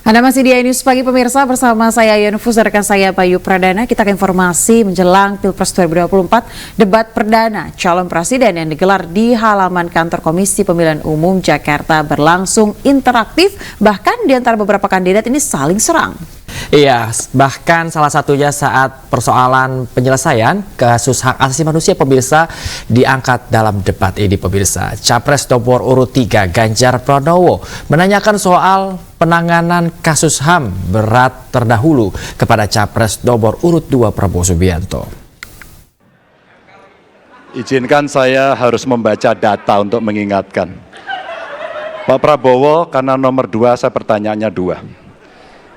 Anda masih di iNews Pagi pemirsa bersama saya Yonufus dan rekan saya Bayu Pradana. Kita ke informasi menjelang Pilpres 2024, debat perdana calon presiden yang digelar di halaman kantor Komisi Pemilihan Umum Jakarta berlangsung interaktif, bahkan di antara beberapa kandidat ini saling serang. Iya, bahkan salah satunya saat persoalan penyelesaian kasus hak asasi manusia pemirsa diangkat dalam debat ini pemirsa. Capres nomor urut 3 Ganjar Pranowo menanyakan soal penanganan kasus HAM berat terdahulu kepada Capres nomor urut 2 Prabowo Subianto. Izinkan saya harus membaca data untuk mengingatkan. Pak Prabowo, karena nomor 2 saya pertanyaannya 2.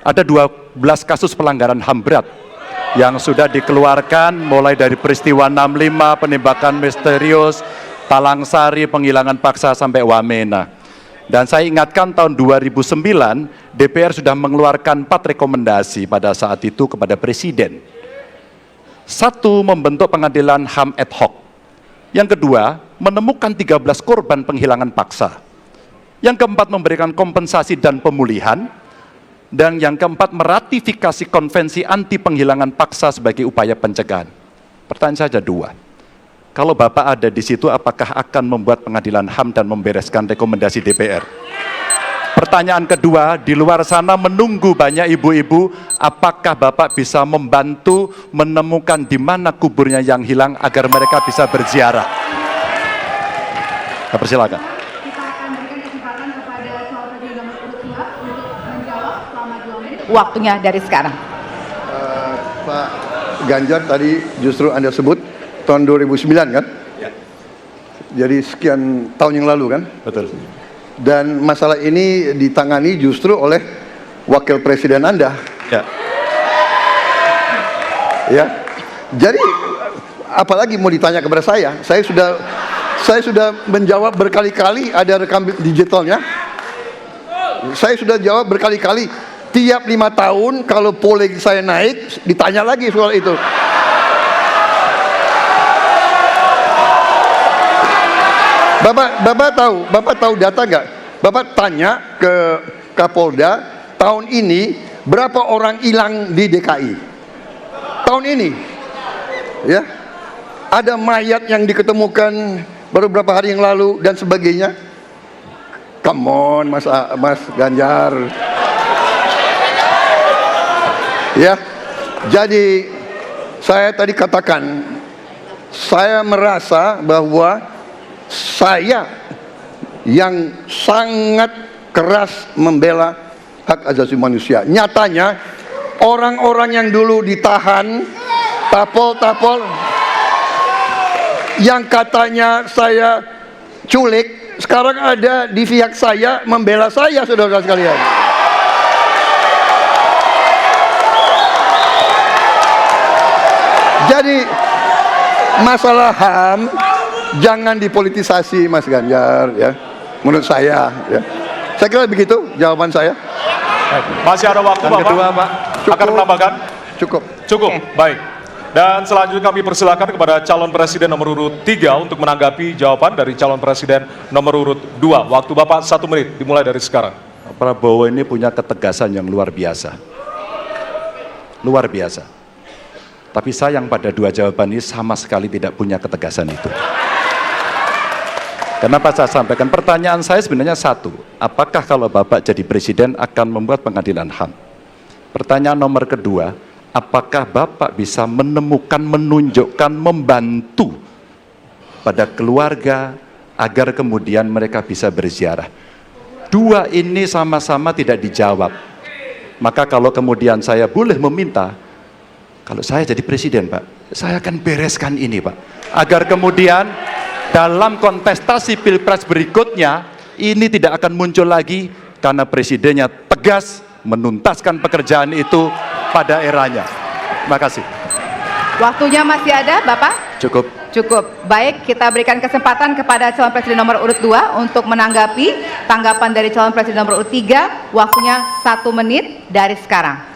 Ada 12 kasus pelanggaran HAM berat yang sudah dikeluarkan mulai dari peristiwa 65, penembakan misterius, Talang Sari, penghilangan paksa sampai Wamena. Dan saya ingatkan tahun 2009 DPR sudah mengeluarkan 4 rekomendasi pada saat itu kepada Presiden. 1, membentuk pengadilan HAM ad hoc. Yang kedua, menemukan 13 korban penghilangan paksa. Yang keempat, memberikan kompensasi dan pemulihan. Dan yang keempat, meratifikasi konvensi anti penghilangan paksa sebagai upaya pencegahan. Pertanyaan saja 2. Kalau Bapak ada di situ, apakah akan membuat pengadilan HAM dan membereskan rekomendasi DPR? Pertanyaan kedua, di luar sana menunggu banyak ibu-ibu, apakah Bapak bisa membantu menemukan di mana kuburnya yang hilang agar mereka bisa berziarah? Saya persilakan. Waktunya dari sekarang. Pak Ganjar tadi justru Anda sebut tahun 2009 kan? Ya. Jadi sekian tahun yang lalu kan? Betul. Dan masalah ini ditangani justru oleh wakil presiden Anda. Ya. Ya. Jadi apalagi mau ditanya kepada saya? Saya sudah menjawab berkali-kali, ada rekam digitalnya. Saya sudah jawab berkali-kali. Tiap 5 tahun kalau polling saya naik, ditanya lagi soal itu. Bapak tahu data nggak? Bapak tanya ke Kapolda, tahun ini berapa orang hilang di DKI? Tahun ini, ya, ada mayat yang diketemukan baru beberapa hari yang lalu dan sebagainya. Come on, Mas Ganjar. Ya, jadi saya tadi katakan, saya merasa bahwa saya yang sangat keras membela hak asasi manusia. Nyatanya orang-orang yang dulu ditahan, tapol-tapol, yang katanya saya culik, sekarang ada di pihak saya membela saya, saudara-saudara sekalian. Jadi masalah HAM jangan dipolitisasi, Mas Ganjar, ya. Menurut saya, ya. Saya kira begitu jawaban saya. Masih ada waktu, Bapak? Kedua, Pak. Akan menambahkan? Cukup. Cukup, baik. Dan selanjutnya kami persilakan kepada calon presiden nomor urut 3 untuk menanggapi jawaban dari calon presiden nomor urut 2. Waktu Bapak 1 menit, dimulai dari sekarang. Prabowo ini punya ketegasan yang luar biasa. Luar biasa. Tapi sayang pada 2 jawaban ini sama sekali tidak punya ketegasan itu. Kenapa saya sampaikan? Pertanyaan saya sebenarnya 1. Apakah kalau Bapak jadi presiden akan membuat pengadilan HAM? Pertanyaan nomor kedua, apakah Bapak bisa menemukan, menunjukkan, membantu pada keluarga agar kemudian mereka bisa berziarah? 2 ini sama-sama tidak dijawab. Maka kalau kemudian saya boleh meminta, kalau saya jadi presiden, Pak, saya akan bereskan ini, Pak. Agar kemudian dalam kontestasi pilpres berikutnya, ini tidak akan muncul lagi karena presidennya tegas menuntaskan pekerjaan itu pada eranya. Terima kasih. Waktunya masih ada, Bapak? Cukup. Cukup. Baik, kita berikan kesempatan kepada calon presiden nomor urut 2 untuk menanggapi tanggapan dari calon presiden nomor urut 3. Waktunya 1 menit dari sekarang.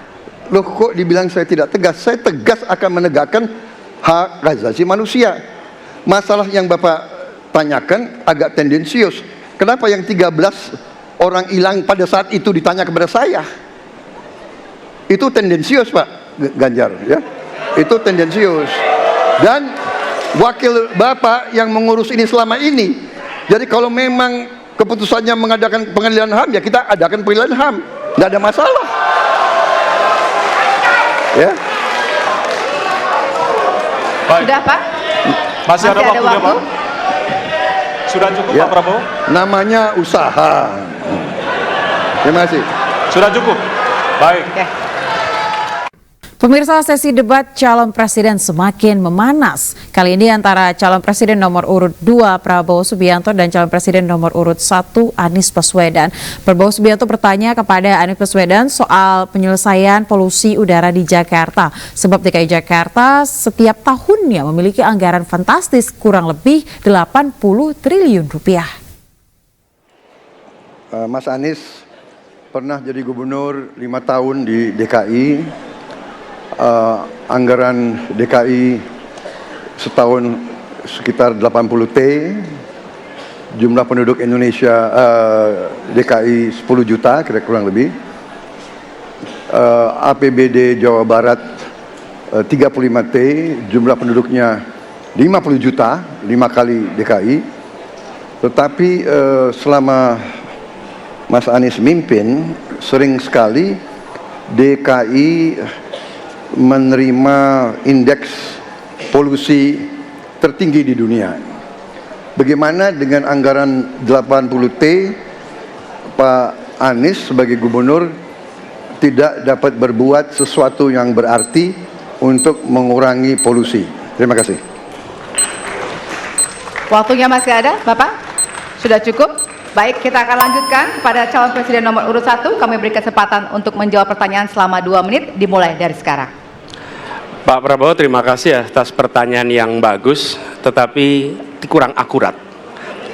Loh, kok dibilang saya tidak tegas? Saya tegas akan menegakkan hak asasi manusia. Masalah yang Bapak tanyakan agak tendensius. Kenapa yang 13 orang hilang pada saat itu ditanya kepada saya? Itu tendensius Pak Ganjar, ya. Itu tendensius. Dan wakil Bapak yang mengurus ini selama ini. Jadi kalau memang keputusannya mengadakan pengadilan HAM, ya kita adakan pengadilan HAM. Nggak ada masalah. Ya. Baik. Sudah Pak? Masih ada waktunya waktu? Pak? Sudah cukup Ya. Pak Prabowo? Namanya usaha. Terima kasih. Sudah cukup? Baik. Oke. Pemirsa, sesi debat calon presiden semakin memanas. Kali ini antara calon presiden nomor urut 2 Prabowo Subianto dan calon presiden nomor urut 1 Anies Baswedan. Prabowo Subianto bertanya kepada Anies Baswedan soal penyelesaian polusi udara di Jakarta. Sebab DKI Jakarta setiap tahunnya memiliki anggaran fantastis kurang lebih 80 triliun rupiah. Mas Anies pernah jadi gubernur 5 tahun di DKI. Anggaran DKI setahun sekitar 80 T, jumlah penduduk Indonesia DKI 10 juta kira kurang lebih, APBD Jawa Barat 35 T, jumlah penduduknya 50 juta, 5 kali DKI. Tetapi selama Mas Anies mimpin, sering sekali DKI menerima indeks polusi tertinggi di dunia. Bagaimana dengan anggaran 80 T, Pak Anies sebagai gubernur tidak dapat berbuat sesuatu yang berarti untuk mengurangi polusi? Terima kasih. Waktunya masih ada, Bapak? Sudah cukup? Baik, kita akan lanjutkan pada calon presiden nomor urut 1. Kami beri kesempatan untuk menjawab pertanyaan selama 2 menit, dimulai dari sekarang. Pak Prabowo, terima kasih atas pertanyaan yang bagus, tetapi kurang akurat.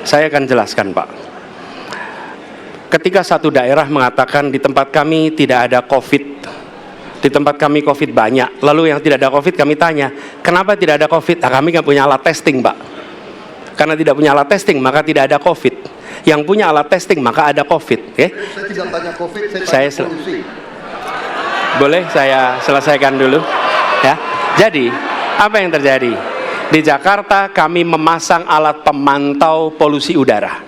Saya akan jelaskan, Pak. Ketika satu daerah mengatakan di tempat kami tidak ada COVID, di tempat kami COVID banyak, lalu yang tidak ada COVID kami tanya, kenapa tidak ada COVID? Nah, kami nggak punya alat testing, Pak. Karena tidak punya alat testing, maka tidak ada COVID. Yang punya alat testing, maka ada COVID. Ya? Saya tidak tanya COVID, saya tanya polusi. Boleh saya selesaikan dulu? Ya. Jadi, apa yang terjadi? Di Jakarta kami memasang alat pemantau polusi udara.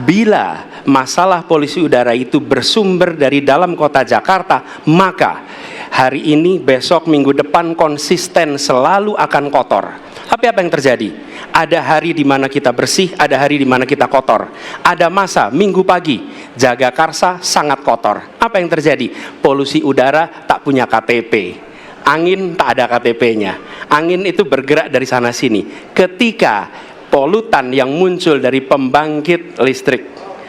Bila masalah polusi udara itu bersumber dari dalam kota Jakarta, maka hari ini, besok, minggu depan konsisten selalu akan kotor. Tapi apa yang terjadi? Ada hari di mana kita bersih, ada hari di mana kita kotor. Ada masa minggu pagi, Jagakarsa sangat kotor. Apa yang terjadi? Polusi udara tak punya KTP. Angin tak ada KTP-nya. Angin itu bergerak dari sana sini. Ketika polutan yang muncul dari pembangkit listrik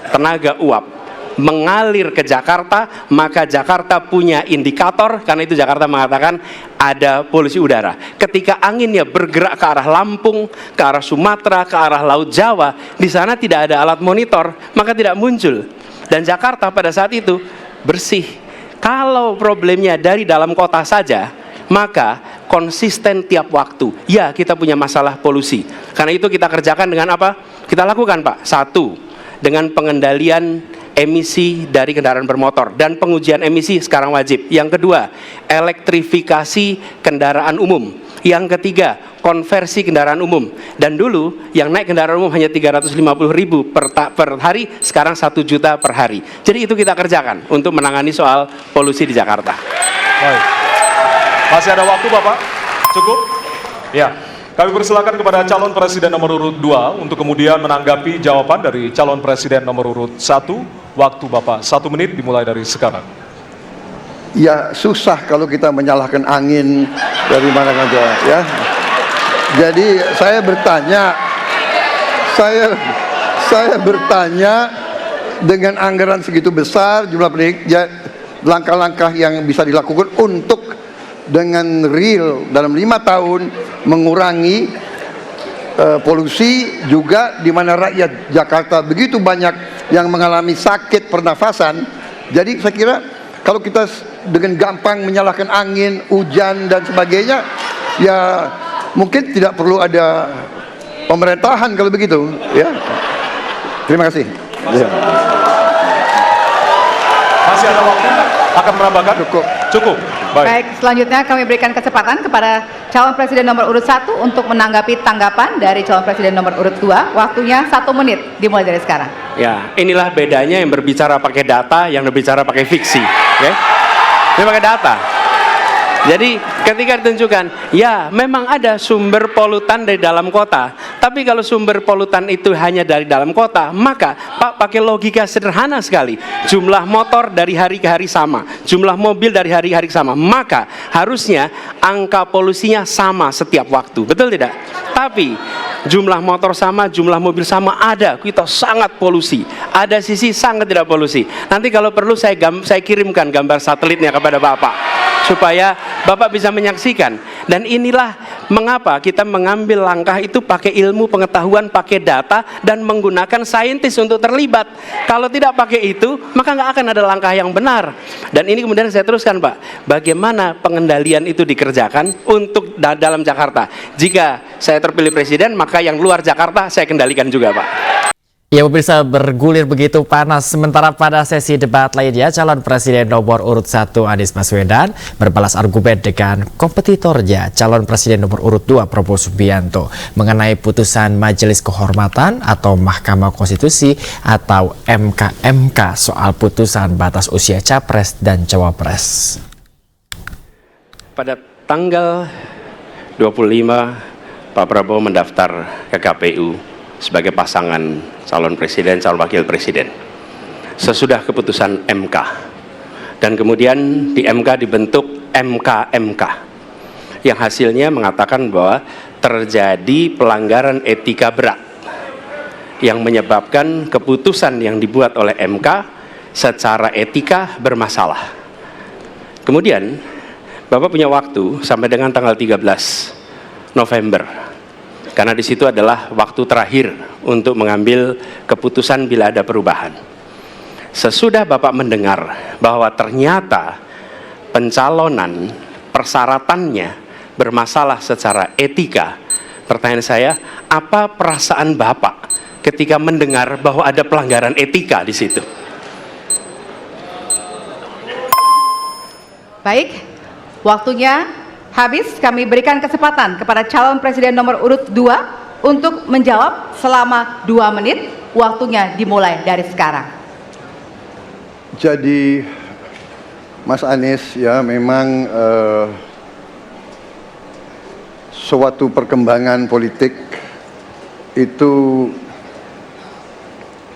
tenaga uap mengalir ke Jakarta, maka Jakarta punya indikator, karena itu Jakarta mengatakan ada polusi udara. Ketika anginnya bergerak ke arah Lampung, ke arah Sumatera, ke arah Laut Jawa, di sana tidak ada alat monitor, maka tidak muncul. Dan Jakarta pada saat itu bersih. Kalau problemnya dari dalam kota saja, maka konsisten tiap waktu. Ya, kita punya masalah polusi. Karena itu kita kerjakan dengan apa? Kita lakukan, Pak. 1, dengan pengendalian emisi dari kendaraan bermotor, dan pengujian emisi sekarang wajib. Yang kedua, elektrifikasi kendaraan umum. Yang ketiga, konversi kendaraan umum. Dan dulu yang naik kendaraan umum hanya 350.000 per hari, sekarang 1 juta per hari. Jadi itu kita kerjakan untuk menangani soal polusi di Jakarta. Baik. Masih ada waktu, Bapak? Cukup? Ya. Kami persilakan kepada calon presiden nomor urut 2 untuk kemudian menanggapi jawaban dari calon presiden nomor urut 1. Waktu Bapak 1 menit dimulai dari sekarang. Ya, susah kalau kita menyalahkan angin dari mana saja, ya. Jadi saya bertanya dengan anggaran segitu besar, jumlah pendidik, langkah-langkah yang bisa dilakukan untuk dengan real dalam 5 tahun mengurangi polusi, juga di mana rakyat Jakarta begitu banyak yang mengalami sakit pernafasan. Jadi saya kira kalau kita dengan gampang menyalahkan angin, hujan dan sebagainya, ya mungkin tidak perlu ada pemerintahan kalau begitu, ya. Terima kasih. Masih ada waktu. Akan menambahkan? Cukup. Cukup. Baik, selanjutnya kami berikan kesempatan kepada calon presiden nomor urut 1 untuk menanggapi tanggapan dari calon presiden nomor urut 2. Waktunya 1 menit, dimulai dari sekarang. Ya, inilah bedanya yang berbicara pakai data, yang berbicara pakai fiksi. Oke? Ini pakai data. Jadi ketika ditunjukkan, ya memang ada sumber polutan dari dalam kota, tapi kalau sumber polutan itu hanya dari dalam kota, maka Pak pakai logika sederhana sekali. Jumlah motor dari hari ke hari sama, jumlah mobil dari hari ke hari sama, maka harusnya angka polusinya sama setiap waktu, betul tidak? Tapi jumlah motor sama, jumlah mobil sama, ada kita sangat polusi, ada sisi sangat tidak polusi. Nanti kalau perlu saya kirimkan gambar satelitnya kepada Bapak, supaya Bapak bisa menyaksikan. Dan inilah mengapa kita mengambil langkah itu pakai ilmu pengetahuan, pakai data, dan menggunakan saintis untuk terlibat. Kalau tidak pakai itu, maka nggak akan ada langkah yang benar. Dan ini kemudian saya teruskan, Pak, bagaimana pengendalian itu dikerjakan untuk dalam Jakarta. Jika saya terpilih presiden, maka yang luar Jakarta saya kendalikan juga, Pak. Ya, pemirsa, bergulir begitu panas. Sementara pada sesi debat lainnya, calon presiden nomor urut 1 Anies Baswedan berbalas argumen dengan kompetitornya, calon presiden nomor urut 2 Prabowo Subianto, mengenai putusan Majelis Kehormatan atau Mahkamah Konstitusi atau MK soal putusan batas usia Capres dan Cawapres. Pada tanggal 25, Pak Prabowo mendaftar ke KPU sebagai pasangan calon presiden, calon wakil presiden. Sesudah keputusan MK. Dan kemudian di MK dibentuk MK yang hasilnya mengatakan bahwa terjadi pelanggaran etika berat yang menyebabkan keputusan yang dibuat oleh MK secara etika bermasalah. Kemudian Bapak punya waktu sampai dengan tanggal 13 November. Karena di situ adalah waktu terakhir untuk mengambil keputusan bila ada perubahan. Sesudah Bapak mendengar bahwa ternyata pencalonan persyaratannya bermasalah secara etika, pertanyaan saya, apa perasaan Bapak ketika mendengar bahwa ada pelanggaran etika di situ? Baik, waktunya habis. Kami berikan kesempatan kepada calon presiden nomor urut 2 untuk menjawab selama 2 menit. Waktunya dimulai dari sekarang. Jadi Mas Anies, ya memang suatu perkembangan politik itu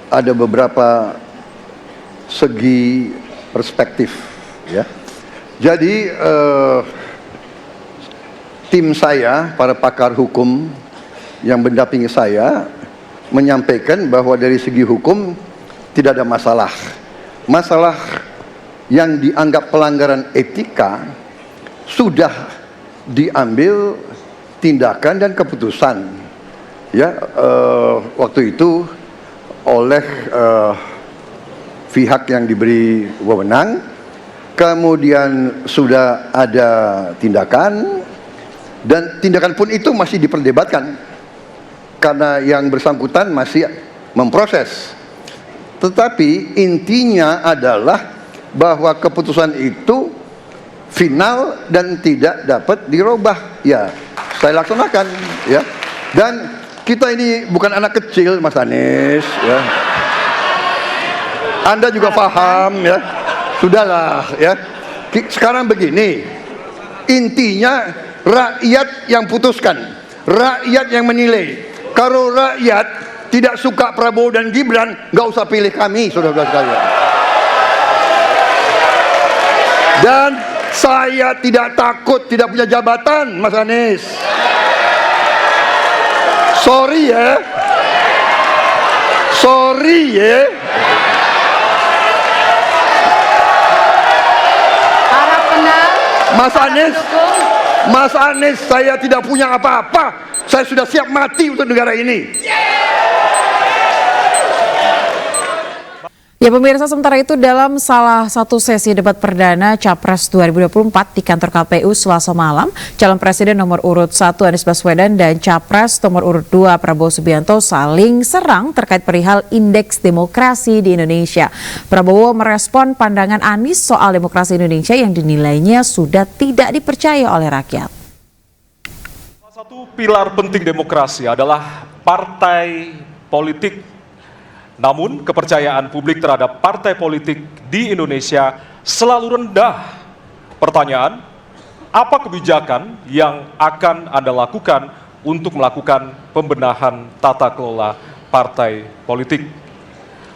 ada beberapa segi perspektif, ya. Jadi tim saya, para pakar hukum yang mendampingi saya, menyampaikan bahwa dari segi hukum tidak ada masalah. Masalah yang dianggap pelanggaran etika sudah diambil tindakan dan keputusan, ya, waktu itu oleh pihak yang diberi wewenang. Kemudian sudah ada tindakan, dan tindakan pun itu masih diperdebatkan karena yang bersangkutan masih memproses. Tetapi intinya adalah bahwa keputusan itu final dan tidak dapat dirubah. Ya, saya laksanakan, ya. Dan kita ini bukan anak kecil, Mas Anies, ya. Anda juga paham, ya. Sudahlah, ya. Sekarang begini, intinya rakyat yang putuskan, rakyat yang menilai. Kalau rakyat tidak suka Prabowo dan Gibran, nggak usah pilih kami, saudara-saudara sekalian. Dan saya tidak takut tidak punya jabatan, Mas Anies. Sorry ya, sorry ya. Para penang, Mas Anies, Mas Anies, saya tidak punya apa-apa. Saya sudah siap mati untuk negara ini. Ya pemirsa, sementara itu dalam salah satu sesi debat perdana Capres 2024 di kantor KPU Selasa malam, calon presiden nomor urut 1 Anies Baswedan dan Capres nomor urut 2 Prabowo Subianto saling serang terkait perihal indeks demokrasi di Indonesia. Prabowo merespon pandangan Anies soal demokrasi Indonesia yang dinilainya sudah tidak dipercaya oleh rakyat. Salah satu pilar penting demokrasi adalah partai politik. Namun kepercayaan publik terhadap partai politik di Indonesia selalu rendah. Pertanyaan, apa kebijakan yang akan Anda lakukan untuk melakukan pembenahan tata kelola partai politik?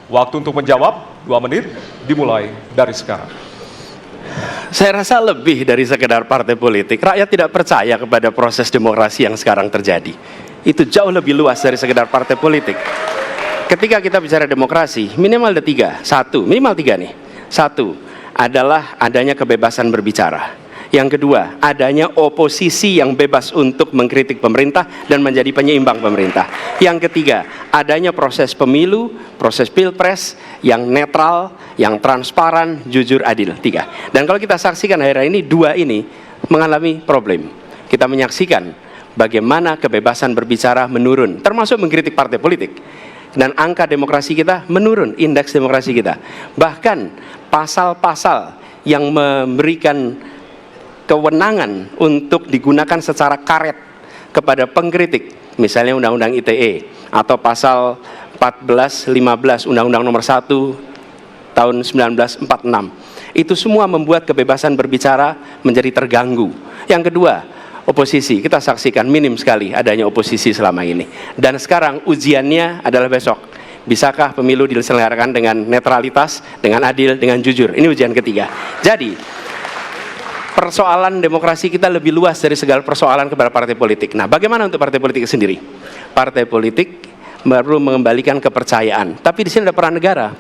Waktu untuk menjawab 2 menit dimulai dari sekarang. Saya rasa lebih dari sekedar partai politik. Rakyat tidak percaya kepada proses demokrasi yang sekarang terjadi. Itu jauh lebih luas dari sekedar partai politik. Ketika kita bicara demokrasi, minimal ada 3. Minimal 3 nih. 1 adalah adanya kebebasan berbicara. Yang kedua, adanya oposisi yang bebas untuk mengkritik pemerintah dan menjadi penyeimbang pemerintah. Yang ketiga, adanya proses pemilu, proses pilpres yang netral, yang transparan, jujur, adil. 3. Dan kalau kita saksikan akhir-akhir ini, 2 ini mengalami problem. Kita menyaksikan bagaimana kebebasan berbicara menurun, termasuk mengkritik partai politik. Dan angka demokrasi kita menurun, indeks demokrasi kita. Bahkan pasal-pasal yang memberikan kewenangan untuk digunakan secara karet kepada pengkritik, misalnya Undang-Undang ITE atau pasal 14-15 Undang-Undang Nomor 1 tahun 1946. Itu semua membuat kebebasan berbicara menjadi terganggu. Yang kedua, oposisi, kita saksikan minim sekali adanya oposisi selama ini. Dan sekarang ujiannya adalah besok. Bisakah pemilu diselenggarakan dengan netralitas, dengan adil, dengan jujur? Ini ujian ketiga. Jadi, persoalan demokrasi kita lebih luas dari segala persoalan kepada partai politik. Nah, bagaimana untuk partai politik sendiri? Partai politik perlu mengembalikan kepercayaan. Tapi di sini ada peran negara.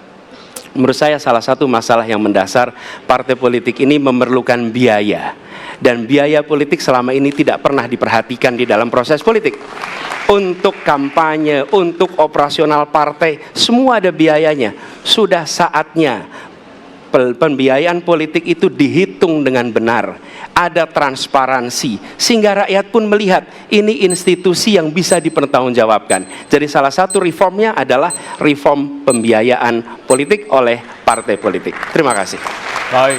Menurut saya salah satu masalah yang mendasar, partai politik ini memerlukan biaya. Dan biaya politik selama ini tidak pernah diperhatikan di dalam proses politik. Untuk kampanye, untuk operasional partai, semua ada biayanya. Sudah saatnya pembiayaan politik itu dihitung dengan benar. Ada transparansi, sehingga rakyat pun melihat ini institusi yang bisa dipertanggungjawabkan. Jadi salah satu reformnya adalah reform pembiayaan politik oleh partai politik. Terima kasih. Baik.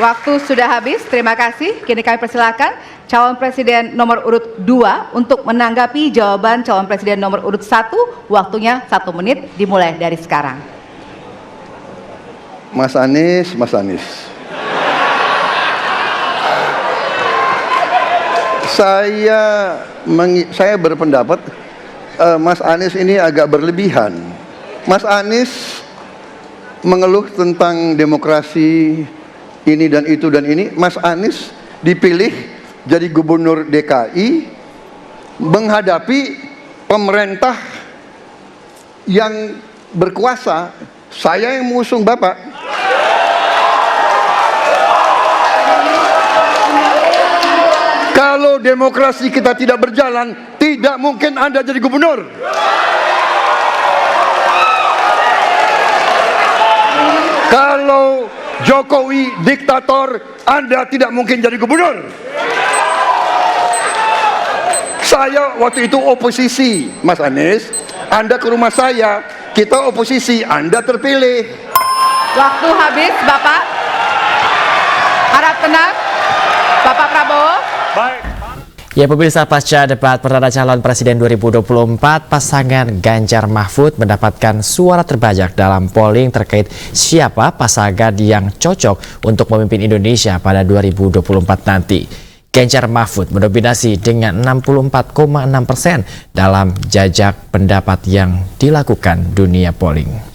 Waktu sudah habis, terima kasih. Kini kami persilakan calon presiden nomor urut 2 untuk menanggapi jawaban calon presiden nomor urut 1. Waktunya 1 menit dimulai dari sekarang. Mas Anies. Saya berpendapat Mas Anies ini agak berlebihan. Mas Anies mengeluh tentang demokrasi ini dan itu dan ini. Mas Anies dipilih jadi gubernur DKI menghadapi pemerintah yang berkuasa. Saya yang mengusung Bapak. Kalau demokrasi kita tidak berjalan, tidak mungkin Anda jadi gubernur. Kalau Jokowi diktator, Anda tidak mungkin jadi gubernur. Saya waktu itu oposisi, Mas Anies. Anda ke rumah saya, kita oposisi, Anda terpilih. Waktu habis, Bapak. Harap tenang, Bapak Prabowo. Baik. Ya pemirsa, pasca debat perdana calon presiden 2024, pasangan Ganjar Mahfud mendapatkan suara terbanyak dalam polling terkait siapa pasangan yang cocok untuk memimpin Indonesia pada 2024 nanti. Ganjar Mahfud mendominasi dengan 64,6% dalam jajak pendapat yang dilakukan dunia polling.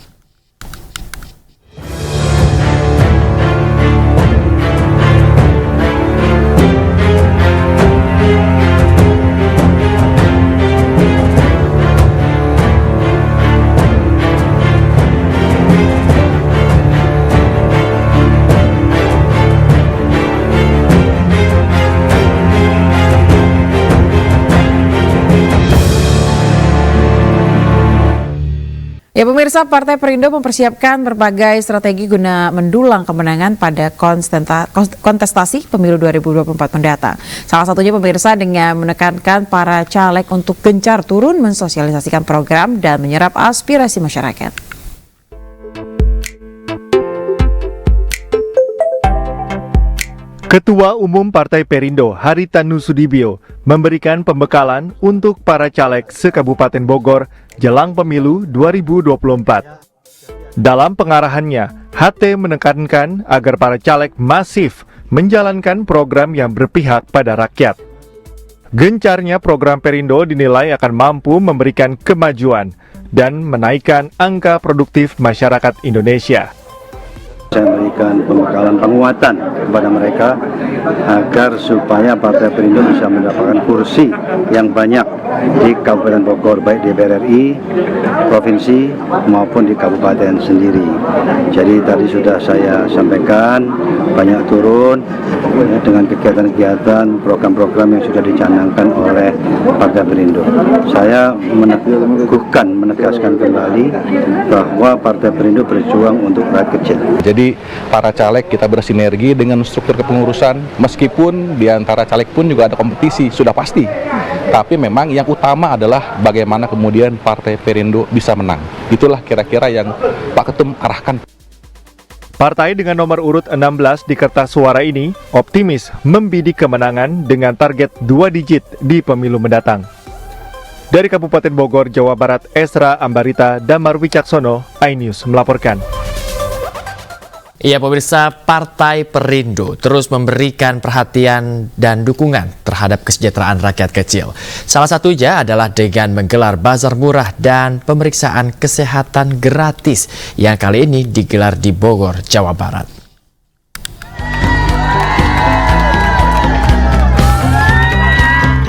Ya pemirsa, Partai Perindo mempersiapkan berbagai strategi guna mendulang kemenangan pada kontestasi pemilu 2024 mendatang. Salah satunya pemirsa dengan menekankan para caleg untuk gencar turun mensosialisasikan program dan menyerap aspirasi masyarakat. Ketua Umum Partai Perindo Haritanu Sudibyo memberikan pembekalan untuk para caleg se-Kabupaten Bogor jelang pemilu 2024. Dalam pengarahannya, HT menekankan agar para caleg masif menjalankan program yang berpihak pada rakyat. Gencarnya program Perindo dinilai akan mampu memberikan kemajuan dan menaikkan angka produktif masyarakat Indonesia. Saya berikan pembekalan penguatan kepada mereka agar supaya Partai Perindo bisa mendapatkan kursi yang banyak di Kabupaten Bogor, baik di DPR RI, provinsi maupun di kabupaten sendiri. Jadi tadi sudah saya sampaikan, banyak turun dengan kegiatan-kegiatan, program-program yang sudah dicanangkan oleh Partai Perindo. Saya menegaskan kembali bahwa Partai Perindo berjuang untuk rakyat kecil. Jadi para caleg kita bersinergi dengan struktur kepengurusan, meskipun di antara caleg pun juga ada kompetisi, sudah pasti. Tapi memang yang utama adalah bagaimana kemudian Partai Perindo bisa menang. Itulah kira-kira yang Pak Ketum arahkan. Partai dengan nomor urut 16 di kertas suara ini optimis membidik kemenangan dengan target 2 digit di pemilu mendatang. Dari Kabupaten Bogor, Jawa Barat, Esra Ambarita, Damar Wicaksono, iNews melaporkan. Ya pemirsa, Partai Perindo terus memberikan perhatian dan dukungan terhadap kesejahteraan rakyat kecil. Salah satunya adalah dengan menggelar bazar murah dan pemeriksaan kesehatan gratis yang kali ini digelar di Bogor, Jawa Barat.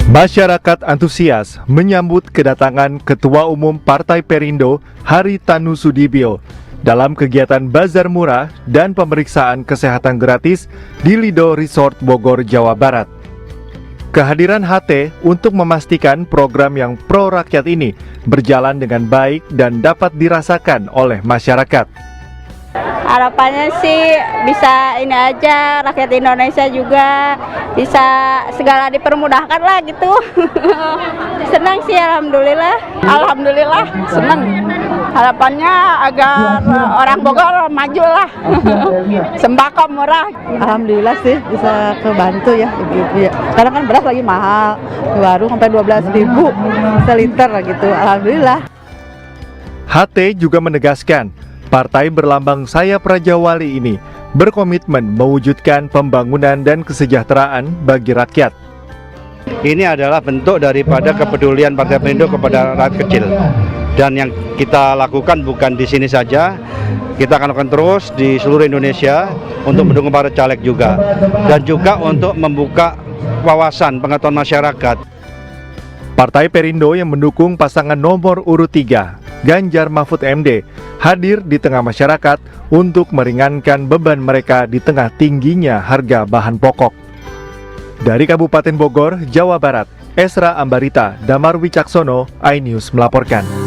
Masyarakat antusias menyambut kedatangan Ketua Umum Partai Perindo Haritanu Sudibyo dalam kegiatan bazar murah dan pemeriksaan kesehatan gratis di Lido Resort Bogor, Jawa Barat. Kehadiran HT untuk memastikan program yang pro rakyat ini berjalan dengan baik dan dapat dirasakan oleh masyarakat. Harapannya sih bisa ini aja, rakyat Indonesia juga bisa segala dipermudahkan lah gitu. Senang sih, alhamdulillah. Alhamdulillah senang. Harapannya agar orang Bogor maju lah. Sembako murah. Alhamdulillah sih bisa kebantu ya ibu-ibu ya. Karena kan beras lagi mahal, baru sampai 12.000 seliter gitu. Alhamdulillah. HT juga menegaskan partai berlambang sayap Raja Wali ini berkomitmen mewujudkan pembangunan dan kesejahteraan bagi rakyat. Ini adalah bentuk daripada kepedulian Partai Perindo kepada rakyat kecil. Dan yang kita lakukan bukan di sini saja, kita akan lakukan terus di seluruh Indonesia untuk mendukung para caleg juga. Dan juga untuk membuka wawasan pengetahuan masyarakat. Partai Perindo yang mendukung pasangan nomor urut 3, Ganjar Mahfud MD, hadir di tengah masyarakat untuk meringankan beban mereka di tengah tingginya harga bahan pokok. Dari Kabupaten Bogor, Jawa Barat, Esra Ambarita, Damar Wicaksono, iNews melaporkan.